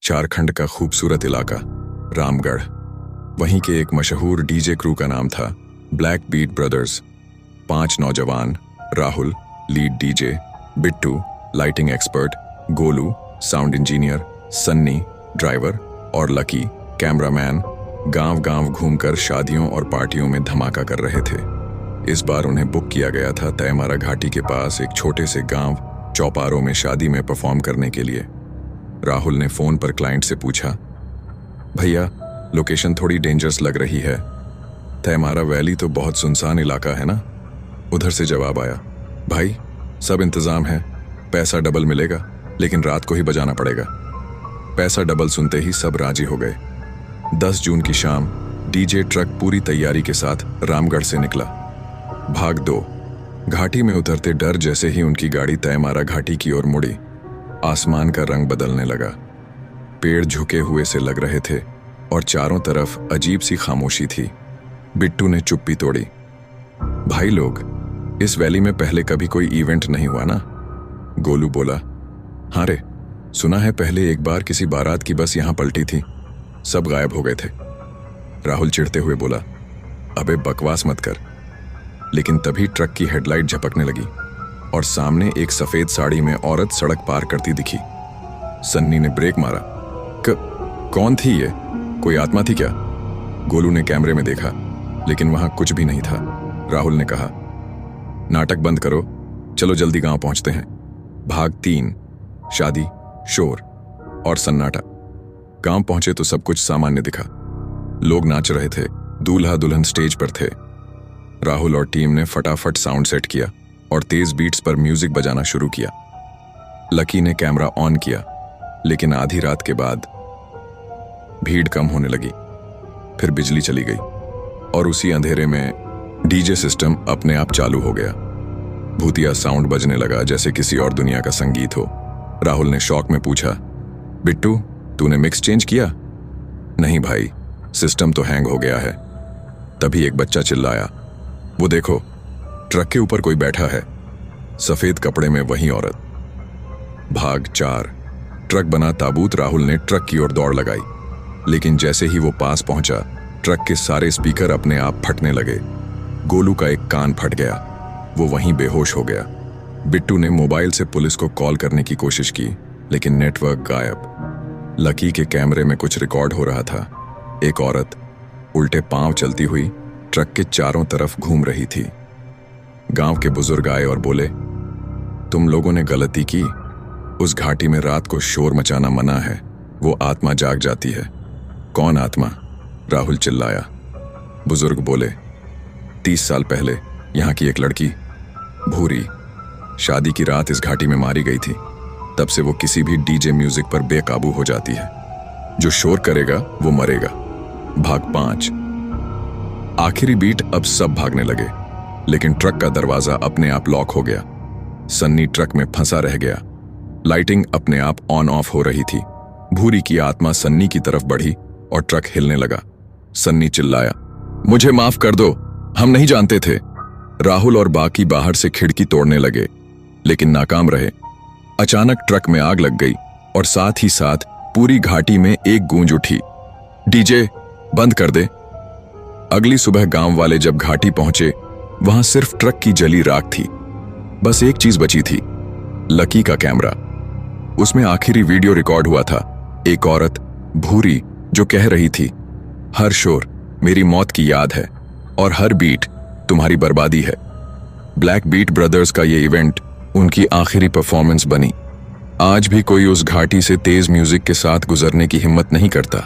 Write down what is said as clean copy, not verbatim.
झारखंड का खूबसूरत इलाका रामगढ़। वहीं के एक मशहूर डीजे क्रू का नाम था ब्लैक बीट ब्रदर्स। 5 नौजवान, Rahul lead DJ, Bittu lighting expert, Golu sound engineer, Sunny driver और लकी कैमरामैन गांव-गांव घूमकर शादियों और पार्टियों में धमाका कर रहे थे। इस बार उन्हें बुक किया गया था तयमारा घाटी के पास एक छोटे से गांव चौपारों में शादी में परफॉर्म करने के लिए। राहुल ने फोन पर क्लाइंट से पूछा, भैया लोकेशन थोड़ी डेंजरस लग रही है, तयमारा वैली तो बहुत सुनसान इलाका है ना? उधर से जवाब आया, भाई सब इंतजाम है, पैसा डबल मिलेगा लेकिन रात को ही बजाना पड़ेगा। पैसा डबल सुनते ही सब राजी हो गए। 10 जून की शाम डीजे ट्रक पूरी तैयारी के साथ रामगढ़ से निकला। भाग 2। घाटी में उतरते डर जैसे ही उनकी गाड़ी तयमारा घाटी की ओर मुड़ी, आसमान का रंग बदलने लगा। पेड़ झुके हुए से लग रहे थे और चारों तरफ अजीब सी खामोशी थी। बिट्टू ने चुप्पी तोड़ी, भाई लोग, इस वैली में पहले कभी कोई इवेंट नहीं हुआ ना? गोलू बोला, हाँ रे, सुना है पहले एक बार किसी बारात की बस यहां पलटी थी, सब गायब हो गए थे। राहुल चिढ़ते हुए बोला, अबे बकवास मत कर। लेकिन तभी ट्रक की हेडलाइट झपकने लगी और सामने एक सफेद साड़ी में औरत सड़क पार करती दिखी। सन्नी ने ब्रेक मारा। कौन थी ये? कोई आत्मा थी क्या? गोलू ने कैमरे में देखा लेकिन वहां कुछ भी नहीं था। राहुल ने कहा, नाटक बंद करो, चलो जल्दी गांव पहुंचते हैं। भाग 3। शादी, शोर और सन्नाटा। गांव पहुंचे तो सब कुछ सामान्य दिखा। लोग नाच रहे थे, दूल्हा दुल्हन स्टेज पर थे। राहुल और टीम ने फटाफट साउंड सेट किया और तेज बीट्स पर म्यूजिक बजाना शुरू किया। लकी ने कैमरा ऑन किया, लेकिन आधी रात के बाद भीड़ कम होने लगी। फिर बिजली चली गई और उसी अंधेरे में डीजे सिस्टम अपने आप चालू हो गया। भूतिया साउंड बजने लगा जैसे किसी और दुनिया का संगीत हो। राहुल ने शौक में पूछा, बिट्टू तूने मिक्स चेंज किया? नहीं भाई, सिस्टम तो हैंग हो गया है। तभी एक बच्चा चिल्लाया, वो देखो, ट्रक के ऊपर कोई बैठा है, सफेद कपड़े में वही औरत। भाग 4। ट्रक बना ताबूत। राहुल ने ट्रक की ओर दौड़ लगाई, लेकिन जैसे ही वो पास पहुंचा, ट्रक के सारे स्पीकर अपने आप फटने लगे। गोलू का एक कान फट गया, वो वहीं बेहोश हो गया। बिट्टू ने मोबाइल से पुलिस को कॉल करने की कोशिश की, लेकिन नेटवर्क गायब। लकी के कैमरे में कुछ रिकॉर्ड हो रहा था। एक औरत उल्टे पांव चलती हुई ट्रक के चारों तरफ घूम रही थी। गांव के बुजुर्ग आए और बोले, तुम लोगों ने गलती की, उस घाटी में रात को शोर मचाना मना है, वो आत्मा जाग जाती है। कौन आत्मा? राहुल चिल्लाया। बुजुर्ग बोले, 30 साल पहले यहाँ की एक लड़की भूरी शादी की रात इस घाटी में मारी गई थी। तब से वो किसी भी डीजे म्यूजिक पर बेकाबू हो जाती है। जो शोर करेगा वो मरेगा। भाग 5। आखिरी बीट। अब सब भागने लगे, लेकिन ट्रक का दरवाजा अपने आप लॉक हो गया। सन्नी ट्रक में फंसा रह गया। लाइटिंग अपने आप ऑन ऑफ हो रही थी। भूरी की आत्मा सन्नी की तरफ बढ़ी और ट्रक हिलने लगा। सन्नी चिल्लाया, मुझे माफ कर दो, हम नहीं जानते थे। राहुल और बाकी बाहर से खिड़की तोड़ने लगे, लेकिन नाकाम रहे। अचानक ट्रक में आग लग गई और साथ ही साथ पूरी घाटी में एक गूंज उठी, डीजे बंद कर दे। अगली सुबह गांव वाले जब घाटी पहुंचे, वहां सिर्फ ट्रक की जली राख थी। बस एक चीज बची थी, लकी का कैमरा। उसमें आखिरी वीडियो रिकॉर्ड हुआ था। एक औरत भूरी जो कह रही थी, हर शोर मेरी मौत की याद है और हर बीट तुम्हारी बर्बादी है। ब्लैक बीट ब्रदर्स का ये इवेंट उनकी आखिरी परफॉर्मेंस बनी। आज भी कोई उस घाटी से तेज म्यूजिक के साथ गुजरने की हिम्मत नहीं करता।